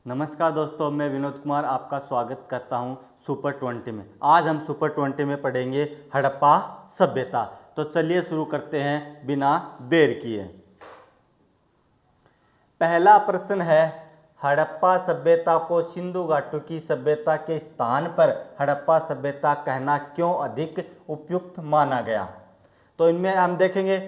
नमस्कार दोस्तों, मैं विनोद कुमार आपका स्वागत करता हूं सुपर 20 में। आज हम सुपर 20 में पढ़ेंगे हड़प्पा सभ्यता। तो चलिए शुरू करते हैं बिना देर किए। पहला प्रश्न है, हड़प्पा सभ्यता को सिंधु घाटी की सभ्यता के स्थान पर हड़प्पा सभ्यता कहना क्यों अधिक उपयुक्त माना गया। तो इनमें हम देखेंगे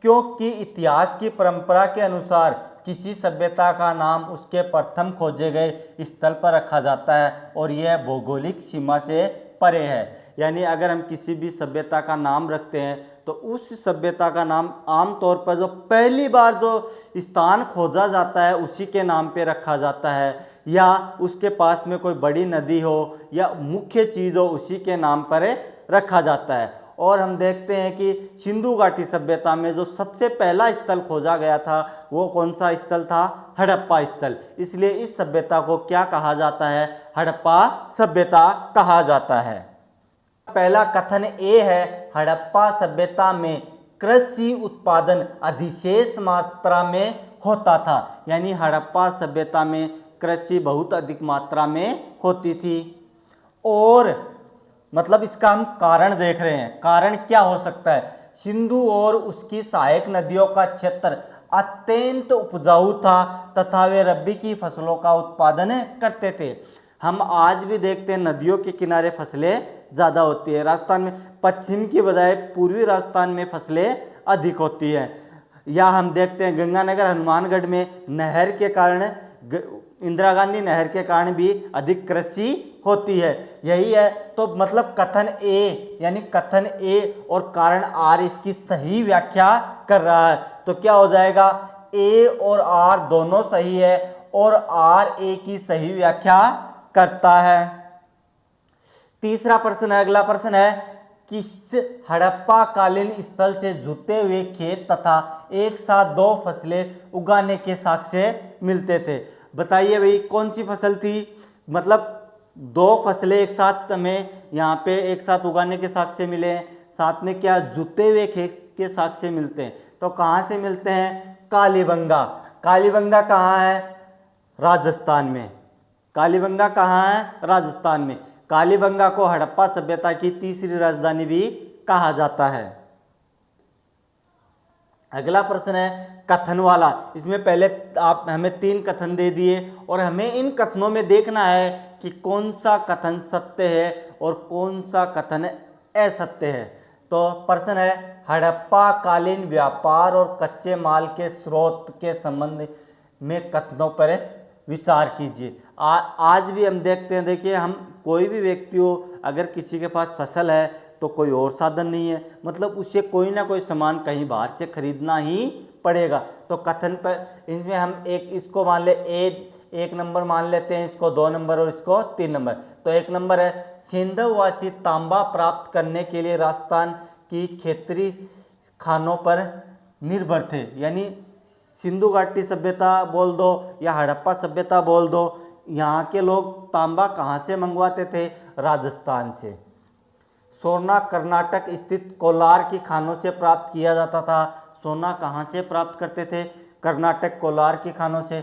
क्योंकि इतिहास की परंपरा के अनुसार किसी सभ्यता का नाम उसके प्रथम खोजे गए स्थल पर रखा जाता है और यह भौगोलिक सीमा से परे है। यानी अगर हम किसी भी सभ्यता का नाम रखते हैं तो उस सभ्यता का नाम आमतौर पर जो पहली बार जो स्थान खोजा जाता है उसी के नाम पे रखा जाता है, या उसके पास में कोई बड़ी नदी हो या मुख्य चीज़ हो उसी के नाम पर रखा जाता है। और हम देखते हैं कि सिंधु घाटी सभ्यता में जो सबसे पहला स्थल खोजा गया था वो कौन सा स्थल था? हड़प्पा स्थल। इसलिए इस सभ्यता को क्या कहा जाता है? हड़प्पा सभ्यता कहा जाता है। पहला कथन ए है, हड़प्पा सभ्यता में कृषि उत्पादन अधिशेष मात्रा में होता था। यानी हड़प्पा सभ्यता में कृषि बहुत अधिक मात्रा में होती थी। और मतलब इसका हम कारण देख रहे हैं, कारण क्या हो सकता है? सिंधु और उसकी सहायक नदियों का क्षेत्र अत्यंत उपजाऊ था तथा वे रबी की फसलों का उत्पादन करते थे। हम आज भी देखते हैं नदियों के किनारे फसलें ज़्यादा होती है। राजस्थान में पश्चिम की बजाय पूर्वी राजस्थान में फसलें अधिक होती है। या हम देखते हैं गंगानगर हनुमानगढ़ में नहर के कारण, इंदिरा गांधी नहर के कारण भी अधिक कृषि होती है। यही है। तो मतलब कथन ए, यानी कथन ए और कारण आर इसकी सही व्याख्या कर रहा है। तो क्या हो जाएगा? ए और आर दोनों सही है और आर ए की सही व्याख्या करता है। तीसरा प्रश्न है, अगला प्रश्न है, किस हड़प्पा कालीन स्थल से जुते हुए खेत तथा एक साथ दो फसलें उगाने के साक्ष्य मिलते थे? बताइए भाई, कौन सी फसल थी? मतलब दो फसलें एक साथ हमें यहाँ पे एक साथ उगाने के साक्ष्य मिले हैं, साथ में क्या जुते हुए खेत के साक्ष्य मिलते हैं। तो कहाँ से मिलते हैं? कालीबंगा। कालीबंगा कहाँ है? राजस्थान में। कालीबंगा कहाँ है? राजस्थान में। कालीबंगा को हड़प्पा सभ्यता की तीसरी राजधानी भी कहा जाता है। अगला प्रश्न है कथन वाला। इसमें पहले आप हमें 3 कथन दे दिए और हमें इन कथनों में देखना है कि कौन सा कथन सत्य है और कौन सा कथन असत्य है। तो प्रश्न है, हड़प्पा कालीन व्यापार और कच्चे माल के स्रोत के संबंध में कथनों पर विचार कीजिए। आज भी हम देखते हैं, देखिए हम कोई भी व्यक्ति हो, अगर किसी के पास फसल है तो कोई और साधन नहीं है, मतलब उसे कोई ना कोई सामान कहीं बाहर से खरीदना ही पड़ेगा। तो कथन पर इसमें हम इसको मान ले एक नंबर मान लेते हैं, इसको 2 नंबर और इसको 3 नंबर। तो 1 नंबर है, सिंधुवासी तांबा प्राप्त करने के लिए राजस्थान की क्षेत्रीय खानों पर निर्भर थे। यानी सिंधु घाटी सभ्यता बोल दो या हड़प्पा सभ्यता बोल दो, यहाँ के लोग तांबा कहाँ से मंगवाते थे? राजस्थान से। सोना कर्नाटक स्थित कोलार की खानों से प्राप्त किया जाता था। सोना कहाँ से प्राप्त करते थे? कर्नाटक कोलार की खानों से।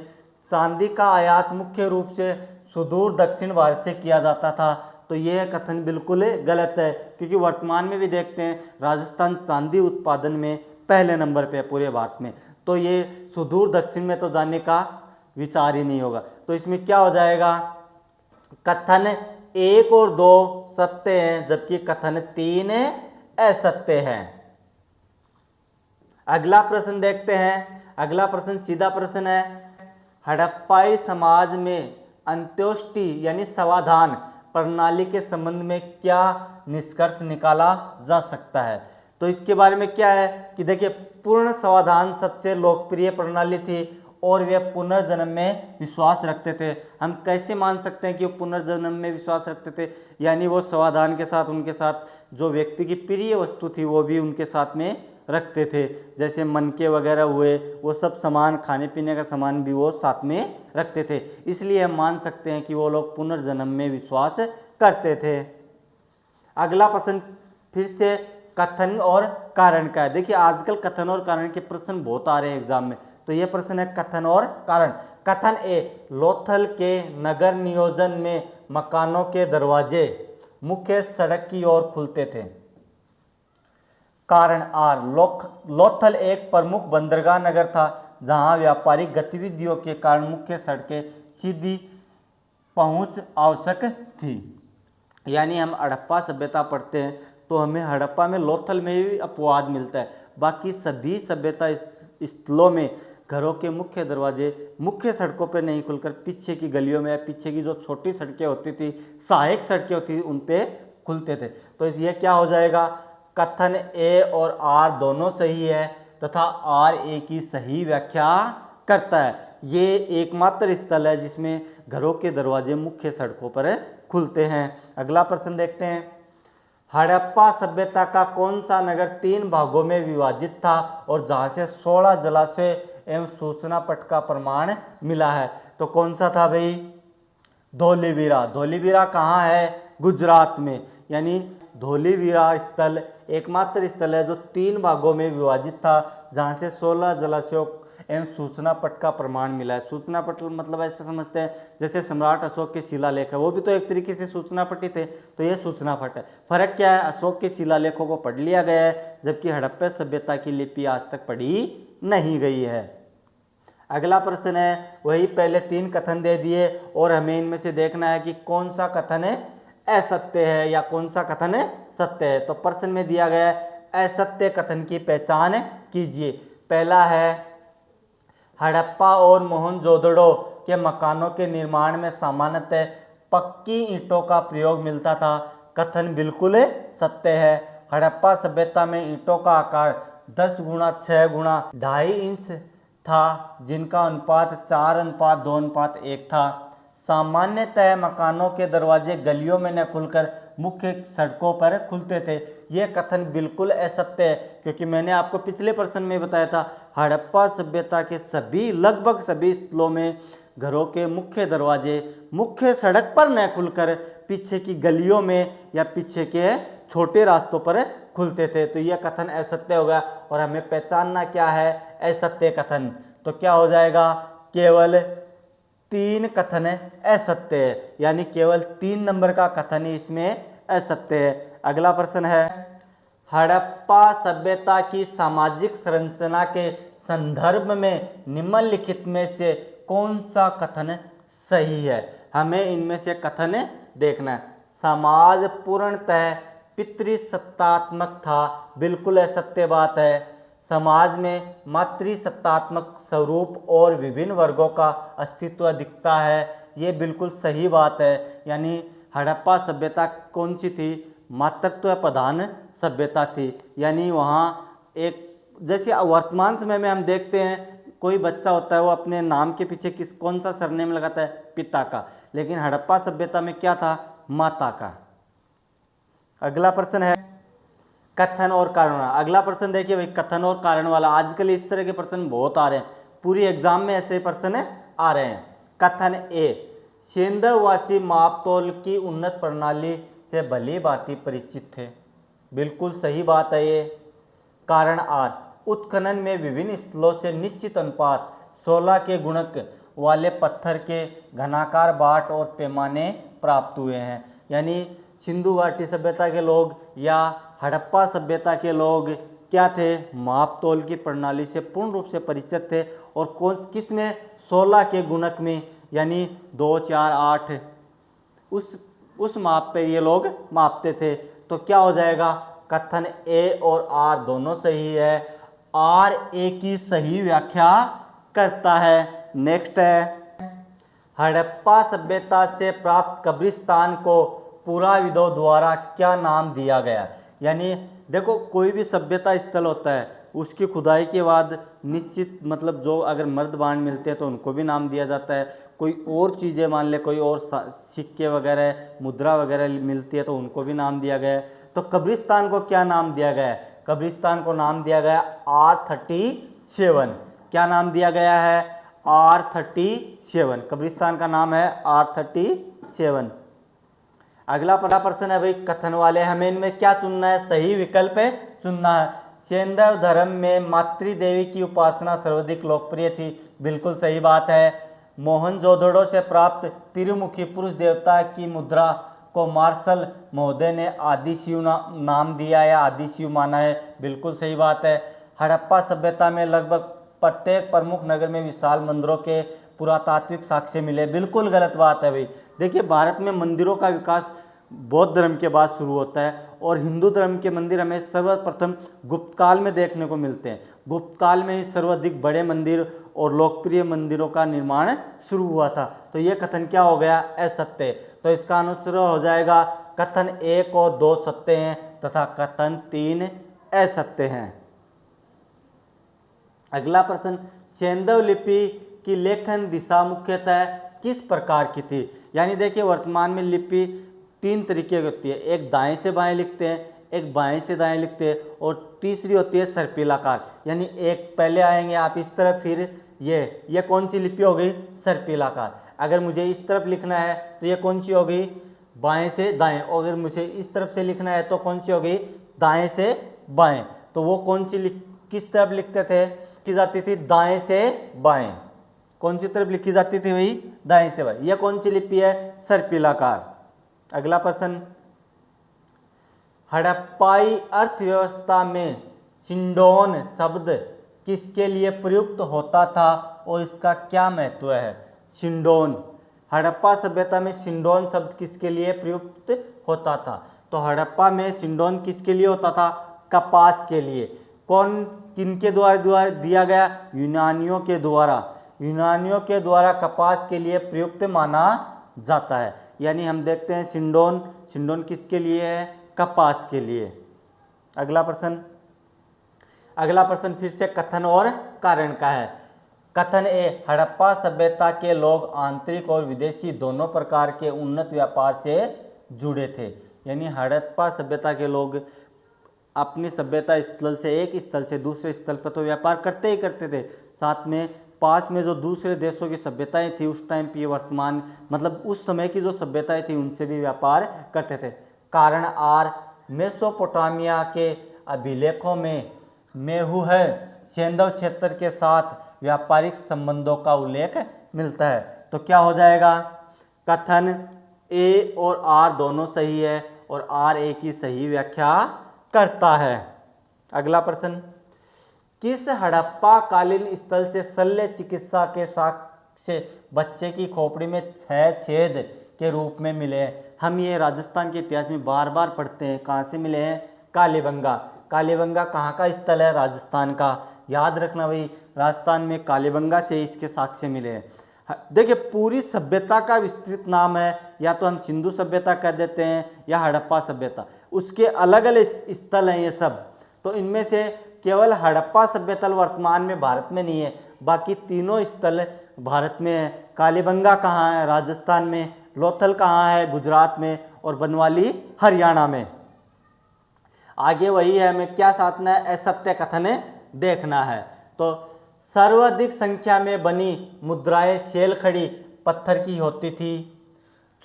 चांदी का आयात मुख्य रूप से सुदूर दक्षिण भारत से किया जाता था। तो यह कथन बिल्कुल गलत है, क्योंकि वर्तमान में भी देखते हैं राजस्थान चांदी उत्पादन में पहले नंबर पे है पूरे भारत में। तो ये सुदूर दक्षिण में तो जाने का विचार ही नहीं होगा। तो इसमें क्या हो जाएगा? कथन 1 और 2 सत्य हैं जबकि कथन 3 असत्य है। अगला प्रश्न देखते हैं। अगला प्रश्न सीधा प्रश्न है, हड़प्पाई समाज में अंत्योष्टि यानी समाधान प्रणाली के संबंध में क्या निष्कर्ष निकाला जा सकता है? तो इसके बारे में क्या है कि देखिए, पूर्ण समाधान सबसे लोकप्रिय प्रणाली थी और वे पुनर्जन्म में विश्वास रखते थे। हम कैसे मान सकते हैं कि वो पुनर्जन्म में विश्वास रखते थे? यानी वो समाधान के साथ उनके साथ जो व्यक्ति की प्रिय वस्तु थी वो भी उनके साथ में रखते थे, जैसे मनके वगैरह हुए, वो सब सामान, खाने पीने का सामान भी वो साथ में रखते थे। इसलिए हम मान सकते हैं कि वो लोग पुनर्जन्म में विश्वास करते थे। अगला प्रश्न फिर से कथन और कारण का है। देखिए आजकल कथन और कारण के प्रश्न बहुत आ रहे हैं एग्जाम में। तो ये प्रश्न है कथन और कारण। कथन ए, लोथल के नगर नियोजन में मकानों के दरवाजे मुख्य सड़क की ओर खुलते थे। कारण आर, लोथल एक प्रमुख बंदरगाह नगर था जहां व्यापारिक गतिविधियों के कारण मुख्य सड़कें सीधी पहुंच आवश्यक थी। यानी हम हड़प्पा सभ्यता पढ़ते हैं तो हमें हड़प्पा में लोथल में ही अपवाद मिलता है, बाकी सभी सभ्यता स्थलों में घरों के मुख्य दरवाजे मुख्य सड़कों पर नहीं खुलकर पीछे की गलियों में, पीछे की जो छोटी सड़कें होती थी, सहायक सड़कें होती थी, उन पे खुलते थे। तो ये क्या हो जाएगा, कथन ए और आर दोनों सही है तथा आर ए की सही व्याख्या करता है। ये एकमात्र स्थल है जिसमें घरों के दरवाजे मुख्य सड़कों पर खुलते हैं। अगला प्रश्न देखते हैं, हड़प्पा सभ्यता का कौन सा नगर 3 भागों में विभाजित था और जहां से 16 जलाशय एवं सूचना पट का प्रमाण मिला है? तो कौन सा था भाई? धोलीवीरा। धोलीवीरा कहाँ है? गुजरात में। यानी धोलीवीरा स्थल एकमात्र स्थल है जो 3 भागों में विभाजित था जहां से 16 जलाशयों एवं सूचना पट का प्रमाण मिला है। सूचना पट मतलब ऐसे समझते हैं जैसे सम्राट अशोक के शिलालेख है, वो भी तो एक तरीके से सूचना पट ही थे, तो ये सूचना पट है। फर्क क्या है, अशोक के शिलालेखों को पढ़ लिया गया है जबकि हड़प्पा सभ्यता की लिपि आज तक पढ़ी नहीं गई है। अगला प्रश्न है, वही पहले 3 कथन दे दिए और हमें इनमें से देखना है कि कौन सा कथन असत्य है या कौन सा कथन सत्य है। तो प्रश्न में दिया गया है असत्य कथन की पहचान कीजिए। पहला है, हड़प्पा और मोहनजोदड़ो के मकानों के निर्माण में सामान्यतः पक्की ईंटों का प्रयोग मिलता था। कथन बिल्कुल सत्य है। हड़प्पा सभ्यता में ईंटों का आकार 10 गुणा 6 गुणा 2.5 इंच था जिनका अनुपात 4:2:1 था। सामान्यतः मकानों के दरवाजे गलियों में न खुलकर मुख्य सड़कों पर खुलते थे। यह कथन बिल्कुल असत्य है क्योंकि मैंने आपको पिछले प्रश्न में बताया था हड़प्पा सभ्यता के लगभग सभी स्थलों में घरों के मुख्य दरवाजे मुख्य सड़क पर न खुलकर पीछे की गलियों में या पीछे के छोटे रास्तों पर खुलते थे। तो यह कथन असत्य होगा और हमें पहचानना क्या है असत्य कथन। तो क्या हो जाएगा, केवल 3 कथन असत्य है, यानी केवल 3 नंबर का कथन ही इसमें असत्य है। अगला प्रश्न है, हड़प्पा सभ्यता की सामाजिक संरचना के संदर्भ में निम्नलिखित में से कौन सा कथन सही है? हमें इनमें से कथन देखना है। समाज पूर्णतः पितृसत्तात्मक था, बिल्कुल असत्य बात है। समाज में मातृसत्तात्मक स्वरूप और विभिन्न वर्गों का अस्तित्व दिखता है, ये बिल्कुल सही बात है। यानी हड़प्पा सभ्यता कौन सी थी? मातृत्व प्रधान सभ्यता थी। यानी वहाँ एक जैसे वर्तमान समय में हम देखते हैं कोई बच्चा होता है वो अपने नाम के पीछे कौन सा सरनेम लगाता है? पिता का। लेकिन हड़प्पा सभ्यता में क्या था? माता का। अगला प्रश्न है कथन और कारण वाला। अगला प्रश्न देखिए भाई, कथन और कारण वाला। आजकल इस तरह के प्रश्न बहुत आ रहे हैं, पूरी एग्जाम में ऐसे प्रश्न आ रहे हैं। कथन ए, सेंधववासी मापतोल की उन्नत प्रणाली से भली भांति परिचित थे, बिल्कुल सही बात है ये। कारण आर, उत्खनन में विभिन्न स्थलों से निश्चित अनुपात 16 के गुणक वाले पत्थर के घनाकार बाट और पैमाने प्राप्त हुए हैं। यानी सिंधु घाटी सभ्यता के लोग या हड़प्पा सभ्यता के लोग क्या थे? मापतोल की प्रणाली से पूर्ण रूप से परिचित थे। और किस में? 16 के गुणक में, यानी 2, 4, 8 उस माप पे ये लोग मापते थे। तो क्या हो जाएगा? कथन ए और आर दोनों सही है। आर ए की सही व्याख्या करता है। नेक्स्ट है, हड़प्पा सभ्यता से प्राप्त कब्रिस्तान को पुराविदों द्वारा क्या नाम दिया गया? यानी देखो, कोई भी सभ्यता स्थल होता है उसकी खुदाई के बाद निश्चित मतलब जो अगर मर्द बांड मिलते हैं तो उनको भी नाम दिया जाता है। कोई और चीज़ें मान ले, कोई और सिक्के वगैरह मुद्रा वगैरह मिलती है तो उनको भी नाम दिया गया है। तो कब्रिस्तान को क्या नाम दिया गया है? कब्रिस्तान को नाम दिया गया R37। क्या नाम दिया गया है? R37। कब्रिस्तान का नाम है R37। अगला प्रश्न है भाई, कथन वाले। हमें इनमें क्या चुनना है? सही विकल्प चुनना है। सेंधव धर्म में मातृदेवी की उपासना सर्वाधिक लोकप्रिय थी, बिल्कुल सही बात है। मोहनजोदड़ो से प्राप्त त्रिमुखी पुरुष देवता की मुद्रा को मार्शल महोदय ने आदि शिव नाम दिया या आदि शिव माना है। बिल्कुल सही बात है। हड़प्पा सभ्यता में लगभग प्रत्येक प्रमुख नगर में विशाल मंदिरों के पुरातात्विक साक्ष्य मिले। बिल्कुल गलत बात है भाई। देखिए, भारत में मंदिरों का विकास बौद्ध धर्म के बाद शुरू होता है और हिंदू धर्म के मंदिर हमें सर्वप्रथम गुप्त काल में देखने को मिलते हैं। गुप्त काल में ही सर्वाधिक बड़े मंदिर और लोकप्रिय मंदिरों का निर्माण शुरू हुआ था। तो ये कथन क्या हो गया? असत्य। तो इसका अनुसार हो जाएगा कथन 1 और 2 सत्य हैं तथा कथन 3 असत्य हैं। अगला प्रश्न, सेंधव लिपि की लेखन दिशा मुख्यतः किस प्रकार की थी? यानी देखिए, वर्तमान में लिपि 3 तरीके की होती है। एक दाएं से बाएं लिखते हैं, एक बाएं से दाएं लिखते हैं और तीसरी होती है सर्पिलाकार। यानी एक पहले आएंगे आप इस तरफ, फिर ये कौन सी लिपि हो गई? सर्पिलाकार। अगर मुझे इस तरफ लिखना है तो ये कौन सी हो गई? बाएं से दाएं। और अगर मुझे इस तरफ से लिखना है तो कौन सी हो गई? दाएं से बाएं। तो वो कौन सी किस तरफ लिखते थे? की जाती थी दाएं से बाएं। कौन सी तरफ लिखी जाती थी वही? दाएं से बाएं। यह कौन सी लिपि है? सर्पिलाकार। अगला प्रश्न, हड़प्पाई अर्थव्यवस्था में सिंडोन शब्द किसके लिए प्रयुक्त होता था और इसका क्या महत्व है? सिंडोन, हड़प्पा सभ्यता में सिंडोन शब्द किसके लिए प्रयुक्त होता था? तो हड़प्पा में सिंडोन किसके लिए होता था? कपास के लिए। किनके द्वारा दिया गया? यूनानियों के द्वारा। यूनानियों के द्वारा कपास के लिए प्रयुक्त माना जाता है। यानी हम देखते हैं सिंडोन किसके लिए है? कपास के लिए। अगला प्रश्न फिर से कथन और कारण का है। कथन ए, हड़प्पा सभ्यता के लोग आंतरिक और विदेशी दोनों प्रकार के उन्नत व्यापार से जुड़े थे। यानी हड़प्पा सभ्यता के लोग अपनी सभ्यता स्थल से एक स्थल से दूसरे स्थल पर तो व्यापार करते ही करते थे, साथ में पास में जो दूसरे देशों की सभ्यताएं थी उस टाइम पे वर्तमान मतलब उस समय की जो सभ्यताएं थी उनसे भी व्यापार करते थे। कारण आर, मेसोपोटामिया के अभिलेखों में मेहुहर सेंधव क्षेत्र के साथ व्यापारिक संबंधों का उल्लेख मिलता है। तो क्या हो जाएगा? कथन ए और आर दोनों सही है और आर ए की सही व्याख्या करता है। अगला प्रश्न, किस हड़प्पा कालीन स्थल से शल्य चिकित्सा के साक्ष्य बच्चे की खोपड़ी में 6 छेद के रूप में मिले हैं? हम ये राजस्थान के इतिहास में बार बार पढ़ते हैं। कहाँ से मिले हैं? कालीबंगा। कालीबंगा कहाँ का स्थल है? राजस्थान का। याद रखना भाई, राजस्थान में कालीबंगा से इसके साक्ष्य मिले हैं। देखिए, पूरी सभ्यता का विस्तृत नाम है, या तो हम सिंधु सभ्यता कह देते हैं या हड़प्पा सभ्यता। उसके अलग अलग स्थल हैं ये सब। तो इनमें से केवल हड़प्पा सभ्यता वर्तमान में भारत में नहीं है, बाकी तीनों स्थल भारत में है। कालीबंगा कहाँ है? राजस्थान में। लोथल कहाँ है? गुजरात में। और बनवाली हरियाणा में। आगे वही है, हमें क्या साधना है? असत्य कथन देखना है। तो सर्वाधिक संख्या में बनी मुद्राएं शैलखड़ी पत्थर की होती थी।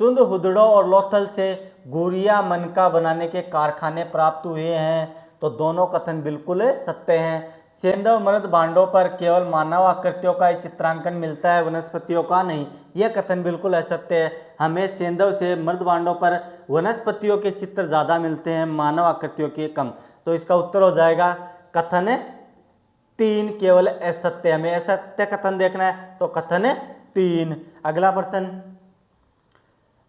चुंद, हुदड़ों और लोथल से गुरिया मनका बनाने के कारखाने प्राप्त हुए हैं। तो दोनों कथन बिल्कुल सत्य हैं। सेंधव मृद भांडों पर केवल मानव आकृतियों का ही चित्रांकन मिलता है, वनस्पतियों का नहीं। यह कथन बिल्कुल असत्य है। हमें सेंधव से मृद भांडों पर वनस्पतियों के चित्र ज़्यादा मिलते हैं, मानव आकृतियों के कम। तो इसका उत्तर हो जाएगा कथन 3 केवल असत्य। हमें असत्य कथन देखना है तो कथन 3। अगला प्रश्न,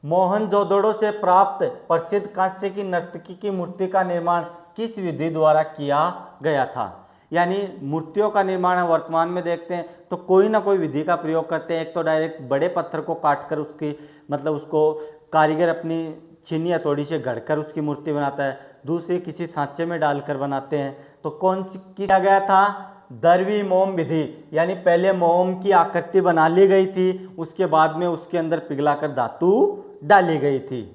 मोहनजोदड़ो से प्राप्त प्रसिद्ध कांस्य की नर्तकी की मूर्ति का निर्माण किस विधि द्वारा किया गया था? यानी मूर्तियों का निर्माण हम वर्तमान में देखते हैं तो कोई ना कोई विधि का प्रयोग करते हैं। एक तो डायरेक्ट बड़े पत्थर को काटकर उसकी मतलब उसको कारीगर अपनी छीनी हथौड़ी से गढ़कर उसकी मूर्ति बनाता है, दूसरी किसी सांचे में डालकर बनाते हैं। तो कौन सी किया गया था? दरवी मोम विधि। यानी पहले मोम की आकृति बना ली गई थी, उसके बाद में उसके अंदर पिघलाकर धातु डाली गई थी।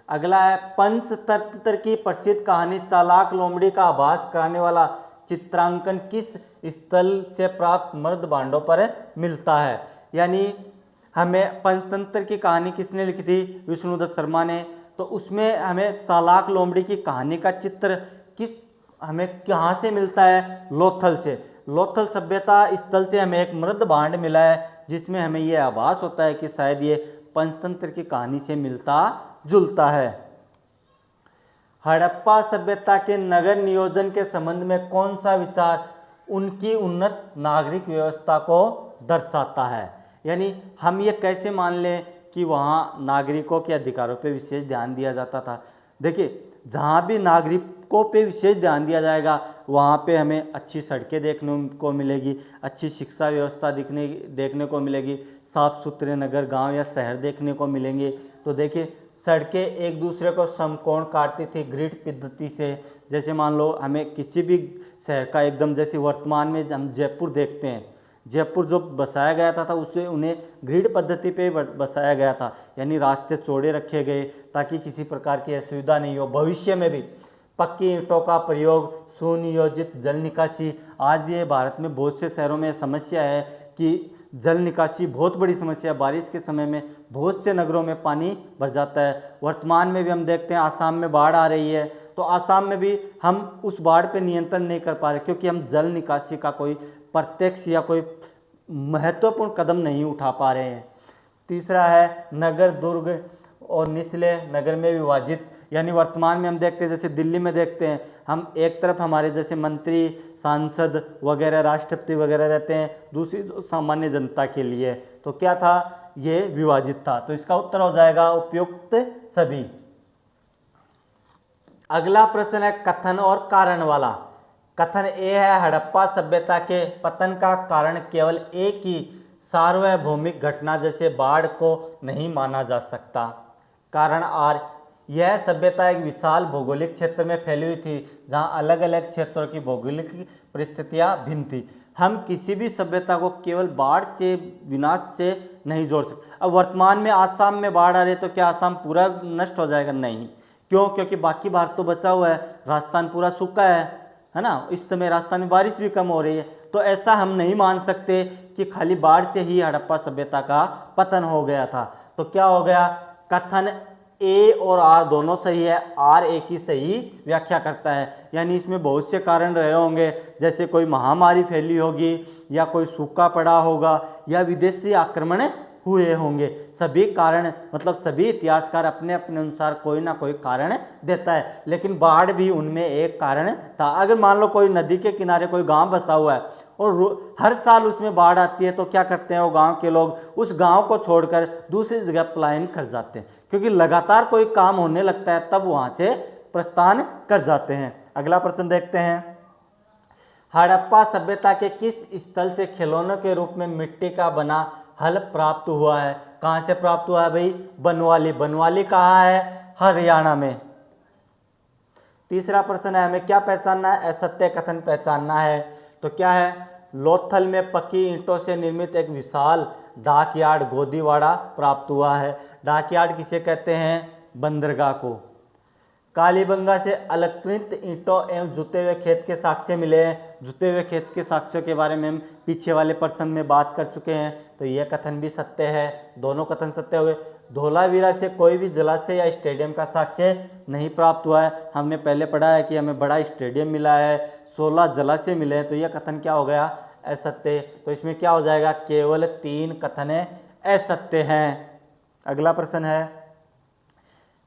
अगला है, पंचतंत्र की प्रसिद्ध कहानी चालाक लोमड़ी का आभास कराने वाला चित्रांकन किस स्थल से प्राप्त मृद भांडों पर मिलता है? यानी हमें पंचतंत्र की कहानी किसने लिखी थी? विष्णुदत्त शर्मा ने। तो उसमें हमें चालाक लोमड़ी की कहानी का चित्र हमें कहाँ से मिलता है? लोथल से। लोथल सभ्यता स्थल से हमें एक मृद भांड मिला है जिसमें हमें ये आभास होता है कि शायद ये पंचतंत्र की कहानी से मिलता जुलता है। हड़प्पा सभ्यता के नगर नियोजन के संबंध में कौन सा विचार उनकी उन्नत नागरिक व्यवस्था को दर्शाता है? यानी हम ये कैसे मान लें कि वहाँ नागरिकों के अधिकारों पे विशेष ध्यान दिया जाता था? देखिए, जहाँ भी नागरिकों पे विशेष ध्यान दिया जाएगा वहाँ पे हमें अच्छी सड़कें देखने को मिलेगी, अच्छी शिक्षा व्यवस्था देखने को मिलेगी, साफ सुथरे नगर गांव या शहर देखने को मिलेंगे। तो देखिए, सड़कें एक दूसरे को समकोण काटती थी ग्रिड पद्धति से। जैसे मान लो हमें किसी भी शहर का एकदम, जैसे वर्तमान में हम जयपुर देखते हैं, जयपुर जो बसाया गया था उसे उन्हें ग्रिड पद्धति पे बसाया गया था, यानी रास्ते चौड़े रखे गए ताकि किसी प्रकार की असुविधा नहीं हो। भविष्य में भी पक्की ईंटों का प्रयोग, सुनियोजित जल निकासी, आज भी ये भारत में बहुत से शहरों में समस्या है कि जल निकासी बहुत बड़ी समस्या है। बारिश के समय में बहुत से नगरों में पानी भर जाता है। वर्तमान में भी हम देखते हैं आसाम में बाढ़ आ रही है, तो आसाम में भी हम उस बाढ़ पे नियंत्रण नहीं कर पा रहे क्योंकि हम जल निकासी का कोई प्रत्यक्ष या कोई महत्वपूर्ण कदम नहीं उठा पा रहे हैं। तीसरा है नगर दुर्ग और निचले नगर में विभाजित, यानी वर्तमान में हम देखते हैं जैसे दिल्ली में देखते हैं हम, एक तरफ हमारे जैसे मंत्री, सांसद वगैरह, राष्ट्रपति वगैरह रहते हैं, दूसरी जो सामान्य जनता के लिए, तो क्या था, ये विभाजित था। तो इसका उत्तर हो जाएगा उपयुक्त सभी। अगला प्रश्न है कथन और कारण वाला। कथन ए है हड़प्पा सभ्यता के पतन का कारण केवल एक ही सार्वभौमिक घटना जैसे बाढ़ को नहीं माना जा सकता। कारण आर, यह सभ्यता एक विशाल भौगोलिक क्षेत्र में फैली हुई थी जहां अलग अलग क्षेत्रों की भौगोलिक परिस्थितियां भिन्न थी। हम किसी भी सभ्यता को केवल बाढ़ से, विनाश से नहीं जोड़ सकते। अब वर्तमान में आसाम में बाढ़ आ रही है तो क्या आसाम पूरा नष्ट हो जाएगा? नहीं। क्यों? क्योंकि बाकी भारत तो बचा हुआ है, राजस्थान पूरा सूखा है ना। इस समय राजस्थान में बारिश भी कम हो रही है, तो ऐसा हम नहीं मान सकते कि खाली बाढ़ से ही हड़प्पा सभ्यता का पतन हो गया था। तो क्या हो गया, कथन ए और आर दोनों सही है, आर ए की सही व्याख्या करता है। यानी इसमें बहुत से कारण रहे होंगे, जैसे कोई महामारी फैली होगी या कोई सूखा पड़ा होगा या विदेशी आक्रमण हुए होंगे। सभी कारण, मतलब सभी इतिहासकार अपने अपने अनुसार कोई ना कोई कारण देता है, लेकिन बाढ़ भी उनमें एक कारण था। अगर मान लो कोई नदी के किनारे कोई गांव बसा हुआ है और हर साल उसमें बाढ़ आती है, तो क्या करते हैं वो गांव के लोग, उस गांव को छोड़कर दूसरी जगह पलायन कर जाते हैं, क्योंकि लगातार कोई काम होने लगता है तब वहां से प्रस्थान कर जाते हैं। अगला प्रश्न देखते हैं, हड़प्पा सभ्यता के किस स्थल से खिलौनों के रूप में मिट्टी का बना हल प्राप्त हुआ है? कहां से प्राप्त हुआ है भाई? बनवाली। बनवाली कहाँ है? हरियाणा में। तीसरा प्रश्न है, हमें क्या पहचानना है? असत्य कथन पहचानना है। तो क्या है, लोथल में पक्की ईंटों से निर्मित एक विशाल डाकयार्ड गोदीवाड़ा प्राप्त हुआ है। डाकयार्ड किसे कहते हैं? बंदरगाह को। कालीबंगा से अलंकृत ईंटों एवं जुते हुए खेत के साक्ष्य मिले हैं। जुते हुए खेत के साक्ष्यों के बारे में हम पीछे वाले प्रश्न में बात कर चुके हैं, तो यह कथन भी सत्य है, दोनों कथन सत्य हो गए। धोलावीरा से कोई भी जलाशय या स्टेडियम का साक्ष्य नहीं प्राप्त हुआ है। हमने पहले पढ़ा है कि हमें बड़ा स्टेडियम मिला है, 16 जलाशय मिले हैं, तो यह कथन क्या हो गया? असत्य। तो इसमें क्या हो जाएगा? केवल 3 कथन असत्य हैं। अगला प्रश्न है,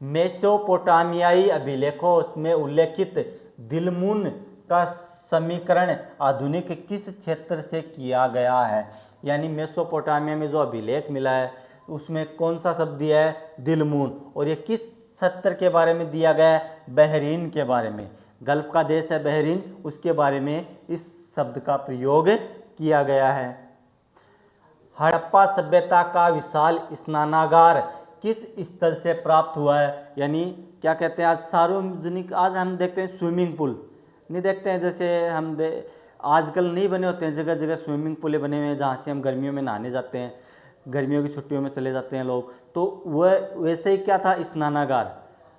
मेसोपोटामियाई अभिलेखों में उल्लेखित दिलमुन का समीकरण आधुनिक किस क्षेत्र से किया गया है? यानी मेसोपोटामिया में जो अभिलेख मिला है उसमें कौन सा शब्द दिया है? दिलमुन। और ये किस क्षेत्र के बारे में दिया गया है? बहरीन के बारे में। गल्फ का देश है बहरीन, उसके बारे में इस शब्द का प्रयोग किया गया है। हड़प्पा सभ्यता का विशाल स्नानागार किस स्थल से प्राप्त हुआ है? यानी क्या कहते हैं, आज सार्वजनिक, आज हम देखते हैं स्विमिंग पूल नहीं देखते हैं, जैसे हम आजकल नहीं बने होते हैं, जगह जगह स्विमिंग पूल बने हुए हैं जहाँ से हम गर्मियों में नहाने जाते हैं, गर्मियों की छुट्टियों में चले जाते हैं लोग। तो वह वैसे ही क्या था, स्नानागार।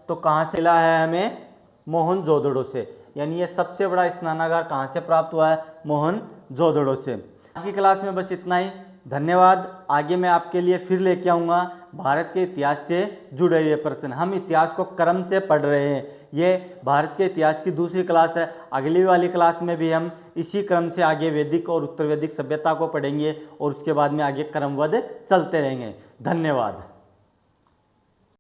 तो कहाँ से मिला है हमें? मोहनजोदड़ो से। यानी ये सबसे बड़ा स्नानागार कहाँ से प्राप्त हुआ है? मोहनजोदड़ो से। आज की क्लास में बस इतना ही। धन्यवाद। आगे मैं आपके लिए फिर लेके आऊँगा भारत के इतिहास से जुड़े हुए प्रश्न। हम इतिहास को क्रम से पढ़ रहे हैं, ये भारत के इतिहास की दूसरी क्लास है। अगली वाली क्लास में भी हम इसी क्रम से आगे वैदिक और उत्तर वैदिक सभ्यता को पढ़ेंगे और उसके बाद में आगे क्रमबद्ध चलते रहेंगे। धन्यवाद।